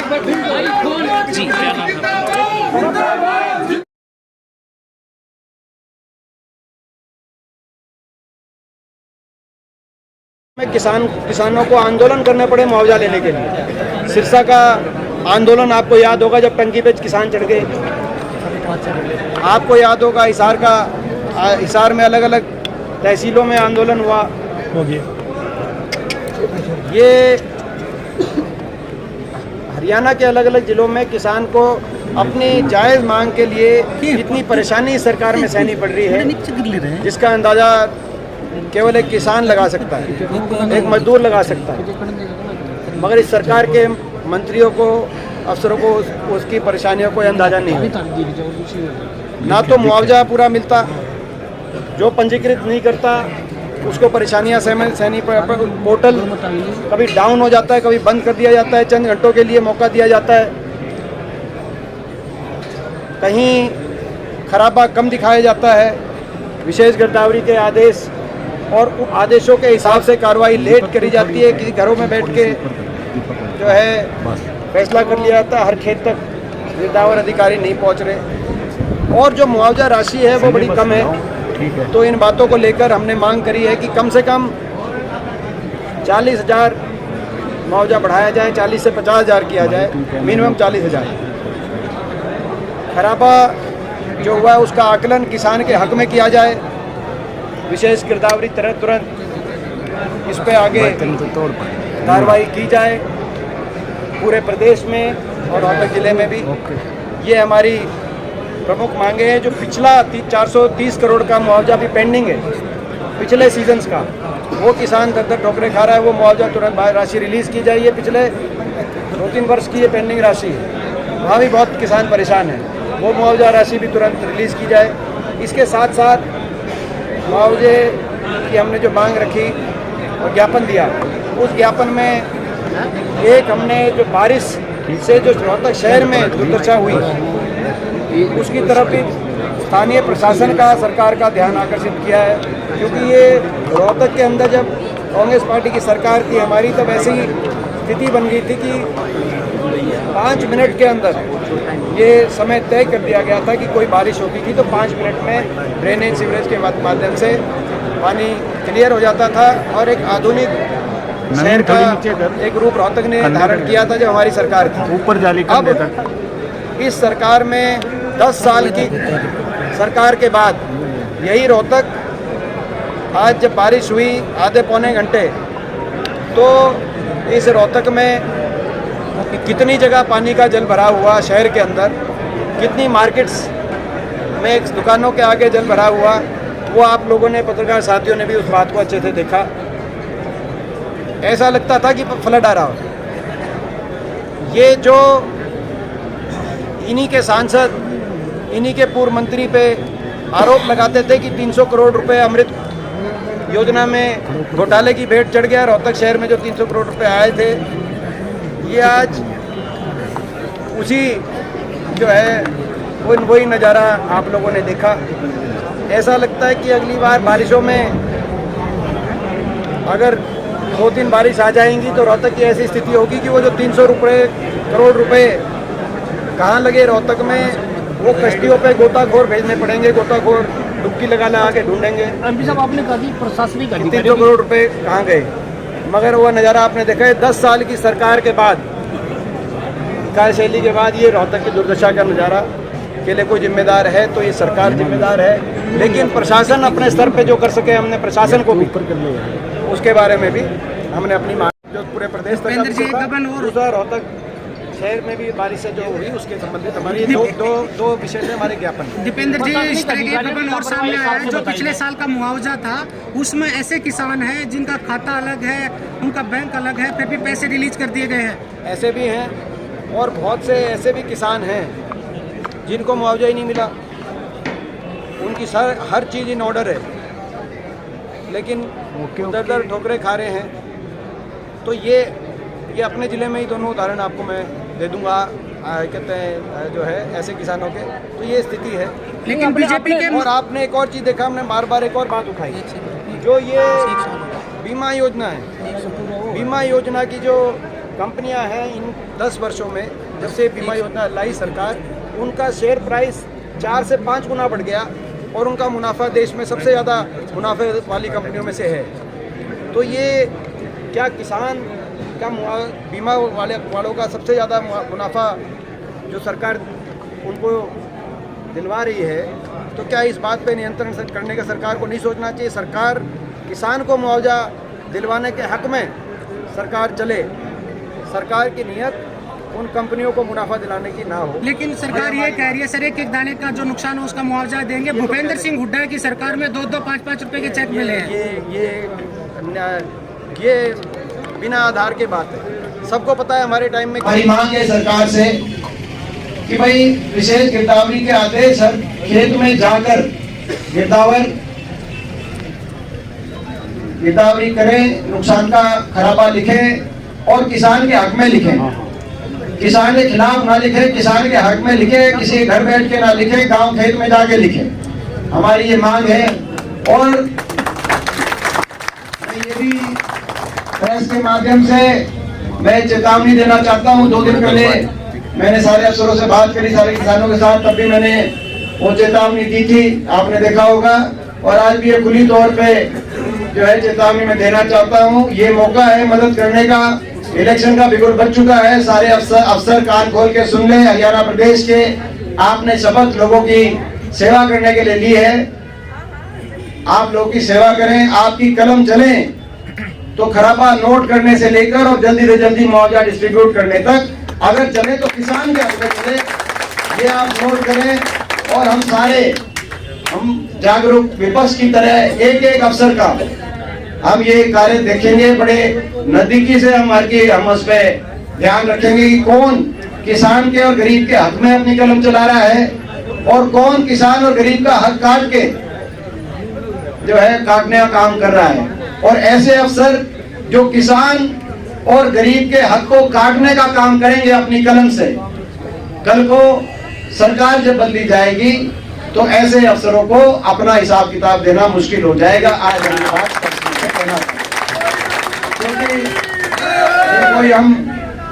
जी क्या नाम है? में किसानों को आंदोलन करने पड़े मुआवजा लेने के लिए। सिरसा का आंदोलन आपको याद होगा, जब टंकी पे किसान चढ़ गए। आपको याद होगा हिसार में अलग अलग तहसीलों में आंदोलन हुआ। ये हरियाणा के अलग अलग जिलों में किसान को अपनी जायज़ मांग के लिए इतनी परेशानी सरकार में सहनी पड़ रही है, जिसका अंदाज़ा केवल एक किसान लगा सकता है, एक मजदूर लगा सकता है। मगर इस सरकार के मंत्रियों को, अफसरों को उसकी परेशानियों को अंदाज़ा नहीं है। ना तो मुआवजा पूरा मिलता, जो पंजीकृत नहीं करता उसको परेशानियां सहनी। पोर्टल कभी डाउन हो जाता है, कभी बंद कर दिया जाता है, चंद घंटों के लिए मौका दिया जाता है। कहीं खराबा कम दिखाया जाता है, विशेष गिरदावरी के आदेश और आदेशों के हिसाब से कार्रवाई लेट करी जाती है कि घरों में बैठ के जो है फैसला कर लिया जाता है। हर खेत तक गिरदावर अधिकारी नहीं पहुंच रहे और जो मुआवजा राशि है वो बड़ी कम है। तो इन बातों को लेकर हमने मांग करी है कि कम से कम 40,000 मुआवजा बढ़ाया जाए, 40 से 50,000 किया जाए, मिनिमम 40,000। खराबा जो हुआ है उसका आकलन किसान के हक में किया जाए, विशेष गिरदावरी तुरंत इस पे आगे कार्रवाई की जाए पूरे प्रदेश में और रोहतक जिले में भी। ये हमारी प्रमुख मांगे हैं। जो पिछला 430 करोड़ का मुआवजा भी पेंडिंग है पिछले सीजन्स का, वो किसान दर ठोकरे खा रहा है। वो मुआवजा तुरंत राशि रिलीज़ की जाए। ये पिछले 2-3 वर्ष की ये पेंडिंग राशि है, वहाँ भी बहुत किसान परेशान है। वो मुआवजा राशि भी तुरंत रिलीज़ की जाए। इसके साथ साथ मुआवजे की हमने जो मांग रखी और ज्ञापन दिया, उस ज्ञापन में एक हमने जो बारिश से जो रोहतक शहर में दुर्दशा हुई उसकी तरफ भी स्थानीय प्रशासन का, सरकार का ध्यान आकर्षित किया है। क्योंकि ये रोहतक के अंदर जब कांग्रेस पार्टी की सरकार थी हमारी, तब ऐसी स्थिति बन गई थी कि 5 मिनट के अंदर ये समय तय कर दिया गया था कि कोई बारिश होती थी तो 5 मिनट में ड्रेनेज सीवरेज के माध्यम से पानी क्लियर हो जाता था और एक आधुनिक शहर का एक रूप रोहतक ने धारण किया था जब हमारी सरकार थी। ऊपर जाली अब इस सरकार में 10 साल की सरकार के बाद यही रोहतक आज जब बारिश हुई आधे पौने घंटे, तो इस रोहतक में कितनी जगह पानी का जल भरा हुआ शहर के अंदर, कितनी मार्केट्स में दुकानों के आगे जल भरा हुआ, वो आप लोगों ने, पत्रकार साथियों ने भी उस बात को अच्छे से देखा। ऐसा लगता था कि फ्लड आ रहा हो। ये जो इन्हीं के सांसद, इन्हीं के पूर्व मंत्री पे आरोप लगाते थे कि 300 करोड़ रुपए अमृत योजना में घोटाले की भेंट चढ़ गया। रोहतक शहर में जो 300 करोड़ रुपए आए थे, ये आज उसी जो है वही नज़ारा आप लोगों ने देखा। ऐसा लगता है कि अगली बार बारिशों में अगर 2-3 बारिश आ जाएंगी तो रोहतक की ऐसी स्थिति होगी कि वो जो 300 करोड़ रुपए कहाँ लगे रोहतक में, वो कश्तियों पे गोताखोर भेजने पड़ेंगे। गोताखोर डुबकी लगा के ढूंढेंगे। एमपी साहब, आपने कहा कि प्रशासनिक 300 करोड़ रुपए कहाँ गए, मगर वो नज़ारा आपने देखा है। 10 साल की सरकार के बाद, कार्यशैली के बाद ये रोहतक की दुर्दशा का नज़ारा के लिए कोई जिम्मेदार है तो ये सरकार जिम्मेदार है। लेकिन प्रशासन अपने स्तर पे जो कर सके, हमने प्रशासन को भी उसके बारे में भी हमने अपनी मांग जो पूरे प्रदेश तक दूसरा रोहतक शहर में भी बारिश से जो हुई उसके संबंधित हमारी दो विषय से हमारे ज्ञापन। दीपेंद्र जी, इस तरह के गबन और सामने आया है। जो पिछले साल का मुआवजा था उसमें ऐसे किसान हैं जिनका खाता अलग है, उनका बैंक अलग है, फिर भी पैसे रिलीज कर दिए गए हैं। ऐसे भी हैं और बहुत से ऐसे भी किसान हैं जिनको मुआवजा ही नहीं मिला। उनकी हर चीज़ इन ऑर्डर है, लेकिन दर ठोकरे खा रहे हैं। तो ये अपने ज़िले में ही दोनों उदाहरण आपको मैं दे दूंगा, कहते हैं जो है ऐसे किसानों के। तो ये स्थिति है। लेकिन बीजेपी के और आपने एक और चीज़ देखा, हमने बार एक और बात उठाई, जो ये बीमा योजना है। बीमा योजना की जो कंपनियां हैं इन 10 वर्षों में, जब से बीमा योजना लाई सरकार, उनका शेयर प्राइस 4 से 5 गुना बढ़ गया और उनका मुनाफा देश में सबसे ज़्यादा मुनाफे वाली कंपनियों में से है। तो ये क्या किसान का बीमा वालों का सबसे ज़्यादा मुनाफा जो सरकार उनको दिलवा रही है, तो क्या इस बात पे नियंत्रण करने का सरकार को नहीं सोचना चाहिए? सरकार किसान को मुआवजा दिलवाने के हक में सरकार चले, सरकार की नियत उन कंपनियों को मुनाफा दिलाने की ना हो। लेकिन सरकार ये कह रही है सर, एक दाने का जो नुकसान हो उसका मुआवजा देंगे। भूपेंद्र सिंह हुड्डा की सरकार में 2-2, 5-5 रुपए के चेक मिले हैं। ये बिना आधार के बात है। सबको पता है हमारे टाइम में हमारी मांग है सरकार से कि भाई विशेष गिरदावरी के आदेश हर खेत में जाकर गिरदावरी करें, नुकसान का खराबा लिखें और किसान के हक में लिखें। किसान के खिलाफ ना लिखे, किसान के हक में लिखे, किसी घर बैठ के ना लिखे, गांव खेत में जाके लिखे। हमारी ये मांग है। और ये भी प्रेस के माध्यम से मैं चेतावनी देना चाहता हूँ। 2 दिन पहले मैंने सारे अफसरों से बात करी, सारे किसानों के साथ, तब भी मैंने वो चेतावनी दी थी, आपने देखा होगा। और आज भी ये खुली तौर पे जो है चेतावनी मैं देना चाहता हूँ। ये मौका है मदद करने का। इलेक्शन का बिगुल बच चुका है। सारे अफसर कान खोल के सुन लें। हरियाणा प्रदेश के आपने शपथ लोगों की सेवा करने के लिए ली है। आप लोगों की सेवा करें, आपकी कलम चले तो खराबा नोट करने से लेकर और जल्दी से जल्दी मुआवजा डिस्ट्रीब्यूट करने तक अगर चले तो किसान के हक में चले, ये आप नोट करें। और हम जागरूक विपक्ष की तरह एक एक अफसर का हम ये कार्य देखेंगे, बड़े नजदीकी से हम उस पे ध्यान रखेंगे कि कौन किसान के और गरीब के हक में अपनी कलम चला रहा है और कौन किसान और गरीब का हक काट के जो है काटने का काम कर रहा है। और ऐसे अफसर जो किसान और गरीब के हक को काटने का काम करेंगे अपनी कलम से, कल को सरकार जब बदली जाएगी तो ऐसे अफसरों को अपना हिसाब किताब देना मुश्किल हो जाएगा। आज क्योंकि कोई हम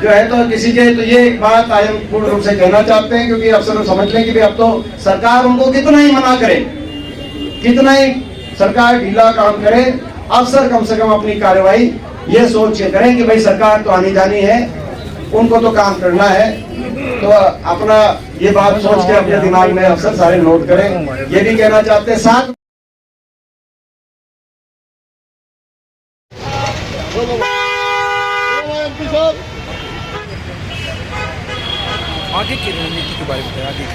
जो है तो किसी के तो ये एक बात आज हम पूर्ण रूप से कहना चाहते हैं, क्योंकि अफसर समझ लें कि भी अब तो सरकार उनको कितना ही मना करे, कितना ही सरकार ढीला काम करे, अफसर कम से कम अपनी कार्रवाई ये सोच के करें कि भाई सरकार तो आनी जानी है, उनको तो काम करना है। तो अपना ये बात सोच के अपने दिमाग में अफसर सारे नोट करें। ये भी कहना चाहते हैं साथ आगे की रणनीति के बारे में आगे